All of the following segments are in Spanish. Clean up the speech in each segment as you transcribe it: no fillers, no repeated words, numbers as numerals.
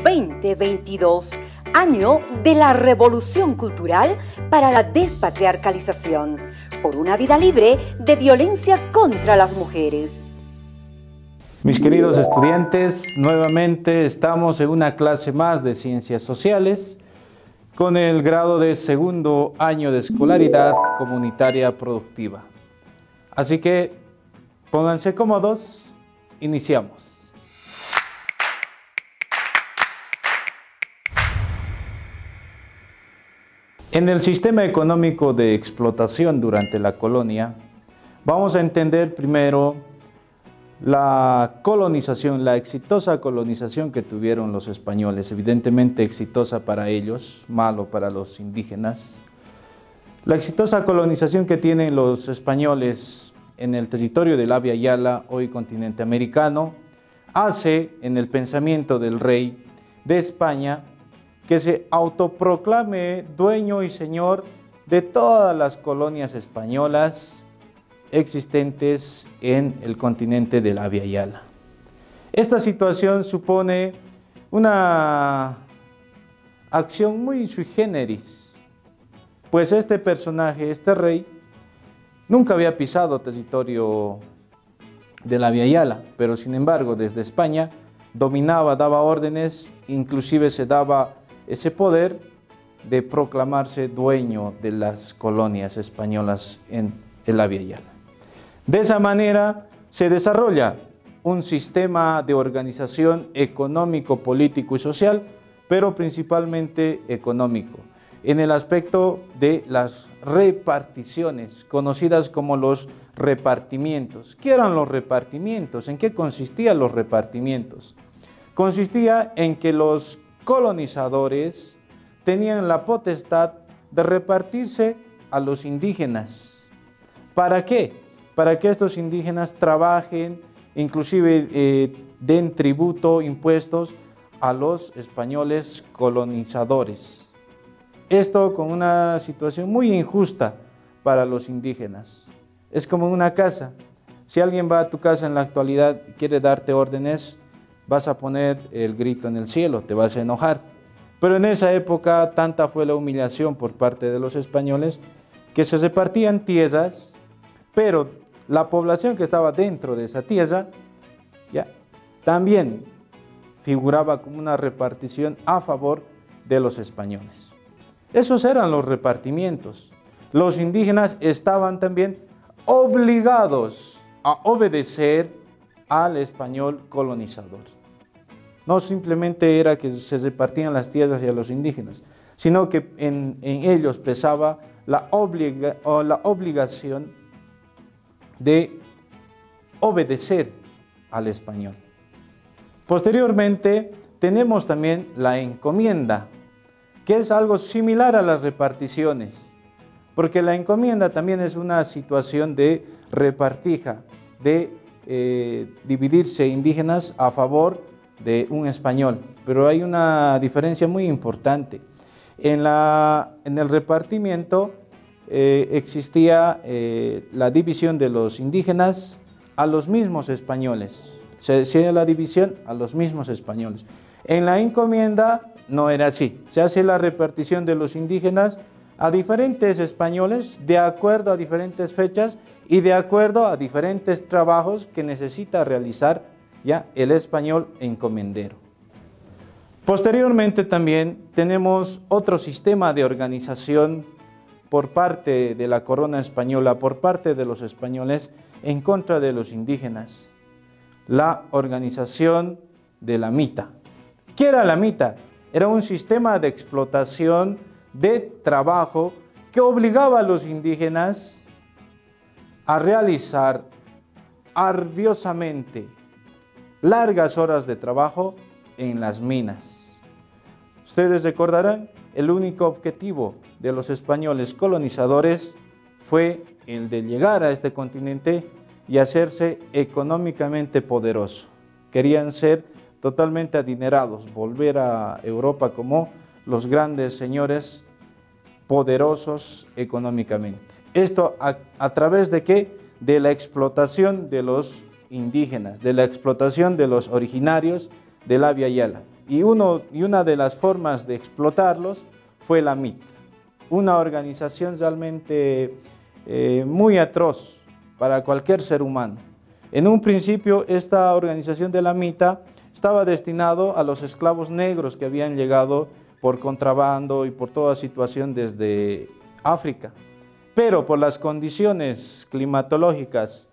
2022, año de la revolución cultural para la despatriarcalización, por una vida libre de violencia contra las mujeres. Mis queridos estudiantes, nuevamente estamos en una clase más de Ciencias Sociales con el grado de segundo año de escolaridad comunitaria productiva. Así que pónganse cómodos, iniciamos. En el sistema económico de explotación durante la colonia, vamos a entender primero la colonización, la exitosa colonización que tuvieron los españoles, evidentemente exitosa para ellos, malo para los indígenas. La exitosa colonización que tienen los españoles en el territorio del Abya Yala, hoy continente americano, hace en el pensamiento del rey de España que se autoproclame dueño y señor de todas las colonias españolas existentes en el continente del Abya Yala. Esta situación supone una acción muy sui generis, pues este personaje, este rey, nunca había pisado territorio del Abya Yala, pero sin embargo desde España dominaba, daba órdenes, inclusive se daba ese poder de proclamarse dueño de las colonias españolas en el Abya Yala. De esa manera se desarrolla un sistema de organización económico, político y social, pero principalmente económico, en el aspecto de las reparticiones, conocidas como los repartimientos. ¿Qué eran los repartimientos? ¿En qué consistían los repartimientos? Consistía en que los colonizadores tenían la potestad de repartirse a los indígenas. ¿Para qué? Para que estos indígenas trabajen, inclusive den tributo, impuestos a los españoles colonizadores. Esto con una situación muy injusta para los indígenas. Es como en una casa. Si alguien va a tu casa en la actualidad y quiere darte órdenes, vas a poner el grito en el cielo, te vas a enojar. Pero en esa época tanta fue la humillación por parte de los españoles que se repartían tierras, pero la población que estaba dentro de esa tierra también figuraba como una repartición a favor de los españoles. Esos eran los repartimientos. Los indígenas estaban también obligados a obedecer al español colonizador. No simplemente era que se repartían las tierras a los indígenas, sino que en ellos pesaba la obligación de obedecer al español. Posteriormente tenemos también la encomienda, que es algo similar a las reparticiones, porque la encomienda también es una situación de repartija, de dividirse indígenas a favor de un español, pero hay una diferencia muy importante. En el repartimiento existía la división de los indígenas a los mismos españoles, se hacía la división a los mismos españoles. En la encomienda no era así, se hace la repartición de los indígenas a diferentes españoles de acuerdo a diferentes fechas y de acuerdo a diferentes trabajos que necesita realizar ya el español encomendero. Posteriormente también tenemos otro sistema de organización por parte de la corona española, por parte de los españoles en contra de los indígenas, la organización de la mita. ¿Qué era la mita? Era un sistema de explotación de trabajo que obligaba a los indígenas a realizar arduosamente largas horas de trabajo en las minas. Ustedes recordarán, el único objetivo de los españoles colonizadores fue el de llegar a este continente y hacerse económicamente poderoso. Querían ser totalmente adinerados, volver a Europa como los grandes señores poderosos económicamente. Esto a través de ¿qué? De la explotación de los indígenas, de la explotación de los originarios del Abya Yala. y una de las formas de explotarlos fue la MIT, una organización realmente muy atroz para cualquier ser humano. En un principio, esta organización de la MITA estaba destinado a los esclavos negros que habían llegado por contrabando y por toda situación desde África. Pero por las condiciones climatológicas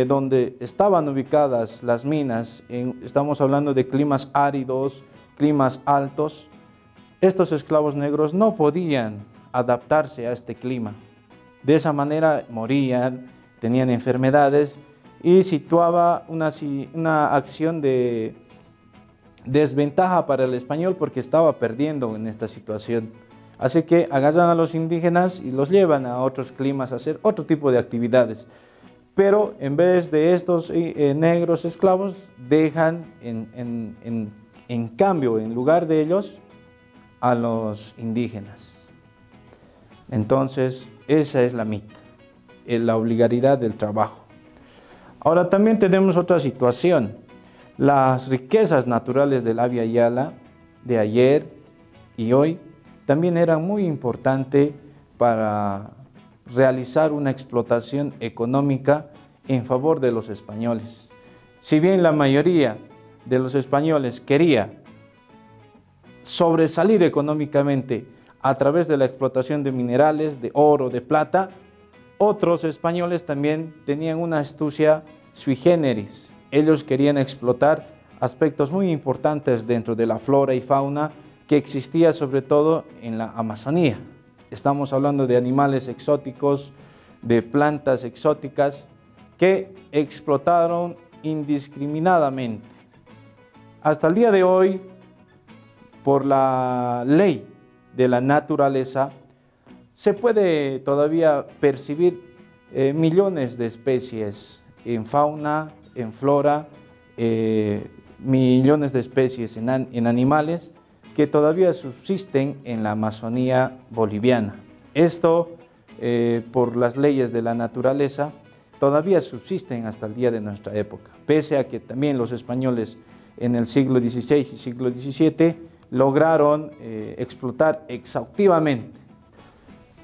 donde estaban ubicadas las minas, estamos hablando de climas áridos, climas altos, estos esclavos negros no podían adaptarse a este clima. De esa manera morían, tenían enfermedades y situaba una acción de desventaja para el español porque estaba perdiendo en esta situación. Así que agarran a los indígenas y los llevan a otros climas a hacer otro tipo de actividades. Pero en vez de estos negros esclavos, dejan en cambio, en lugar de ellos, a los indígenas. Entonces, esa es la mitad, la obligatoriedad del trabajo. Ahora también tenemos otra situación. Las riquezas naturales del Abya Yala de ayer y hoy también eran muy importantes para realizar una explotación económica en favor de los españoles. Si bien la mayoría de los españoles quería sobresalir económicamente a través de la explotación de minerales, de oro, de plata, otros españoles también tenían una astucia sui generis. Ellos querían explotar aspectos muy importantes dentro de la flora y fauna que existía sobre todo en la Amazonía. Estamos hablando de animales exóticos, de plantas exóticas que explotaron indiscriminadamente. Hasta el día de hoy, por la ley de la naturaleza, se puede todavía percibir millones de especies en fauna, en flora, millones de especies en animales que todavía subsisten en la Amazonía boliviana. Esto, por las leyes de la naturaleza, todavía subsisten hasta el día de nuestra época, pese a que también los españoles en el siglo XVI y siglo XVII lograron explotar exhaustivamente.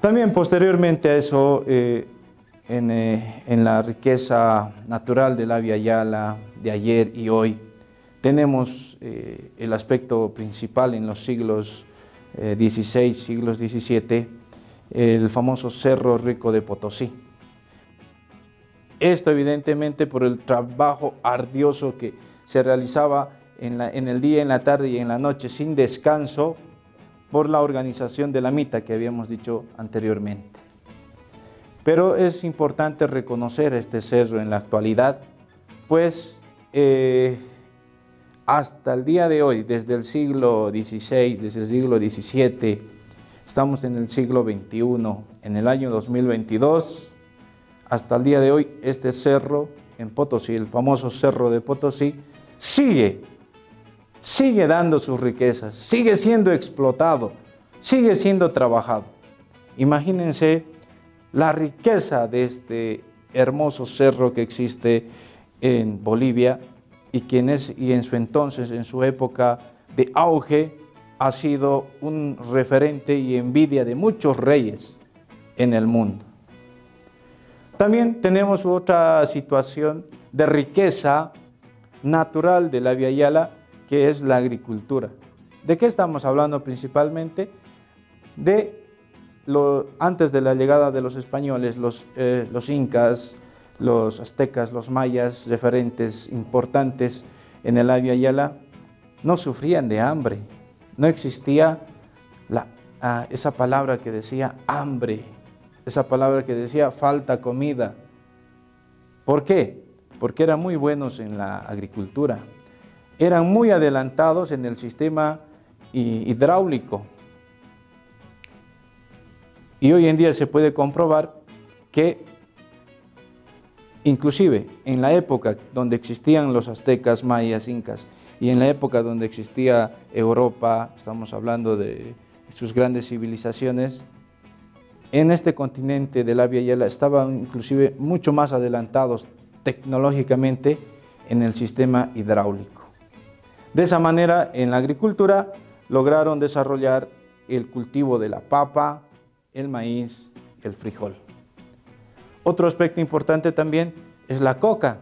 También posteriormente a eso, en la riqueza natural del Abya Yala de ayer y hoy, tenemos el aspecto principal en los siglos XVI, siglos XVII, el famoso Cerro Rico de Potosí. Esto evidentemente por el trabajo ardioso que se realizaba en el día, en la tarde y en la noche sin descanso por la organización de la MITA que habíamos dicho anteriormente. Pero es importante reconocer este cerro en la actualidad, pues hasta el día de hoy, desde el siglo XVI, desde el siglo XVII, estamos en el siglo XXI, en el año 2022, hasta el día de hoy, este cerro en Potosí, el famoso Cerro de Potosí, sigue dando sus riquezas, sigue siendo explotado, sigue siendo trabajado. Imagínense la riqueza de este hermoso cerro que existe en Bolivia y en su entonces, en su época de auge, ha sido un referente y envidia de muchos reyes en el mundo. También tenemos otra situación de riqueza natural del Abya Yala, que es la agricultura. ¿De qué estamos hablando principalmente? Antes de la llegada de los españoles, los incas, los aztecas, los mayas, referentes importantes en el Abya Yala, no sufrían de hambre. No existía esa palabra que decía hambre, esa palabra que decía falta comida. ¿Por qué? Porque eran muy buenos en la agricultura. Eran muy adelantados en el sistema hidráulico. Y hoy en día se puede comprobar que inclusive en la época donde existían los aztecas, mayas, incas, y en la época donde existía Europa, estamos hablando de sus grandes civilizaciones, en este continente del Abya Yala estaban inclusive mucho más adelantados tecnológicamente en el sistema hidráulico. De esa manera, en la agricultura lograron desarrollar el cultivo de la papa, el maíz y el frijol. Otro aspecto importante también es la coca.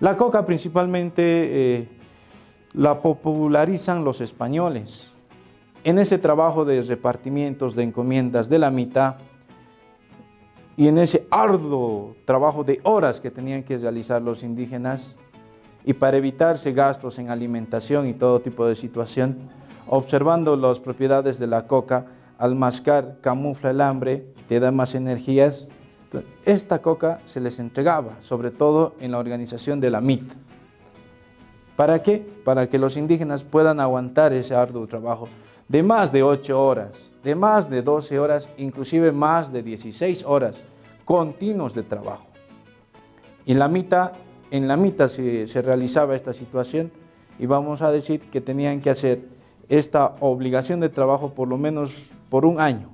La coca principalmente la popularizan los españoles. En ese trabajo de repartimientos de encomiendas de la mitad y en ese arduo trabajo de horas que tenían que realizar los indígenas, y para evitarse gastos en alimentación y todo tipo de situación, observando las propiedades de la coca, al mascar camufla el hambre, te da más energías. Esta coca se les entregaba, sobre todo en la organización de la MIT. ¿Para qué? Para que los indígenas puedan aguantar ese arduo trabajo de más de 8 horas, de más de 12 horas, inclusive más de 16 horas continuos de trabajo. Y en la mitad se realizaba esta situación y vamos a decir que tenían que hacer esta obligación de trabajo por lo menos por un año,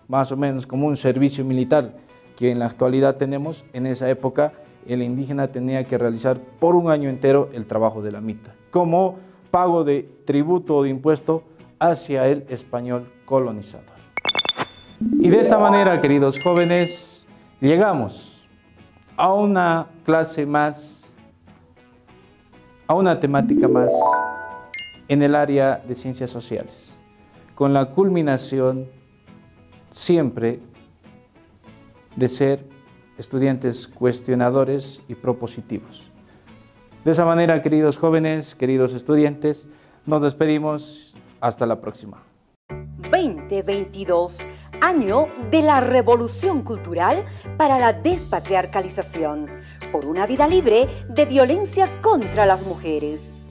más o menos como un servicio militar que en la actualidad tenemos. En esa época el indígena tenía que realizar por un año entero el trabajo de la mitad, como pago de tributo o de impuesto hacia el español colonizador. Y de esta manera, queridos jóvenes, llegamos a una clase más, a una temática más en el área de ciencias sociales, con la culminación siempre de ser estudiantes cuestionadores y propositivos. De esa manera, queridos jóvenes, queridos estudiantes, nos despedimos. Hasta la próxima. 2022, año de la revolución cultural para la despatriarcalización, por una vida libre de violencia contra las mujeres.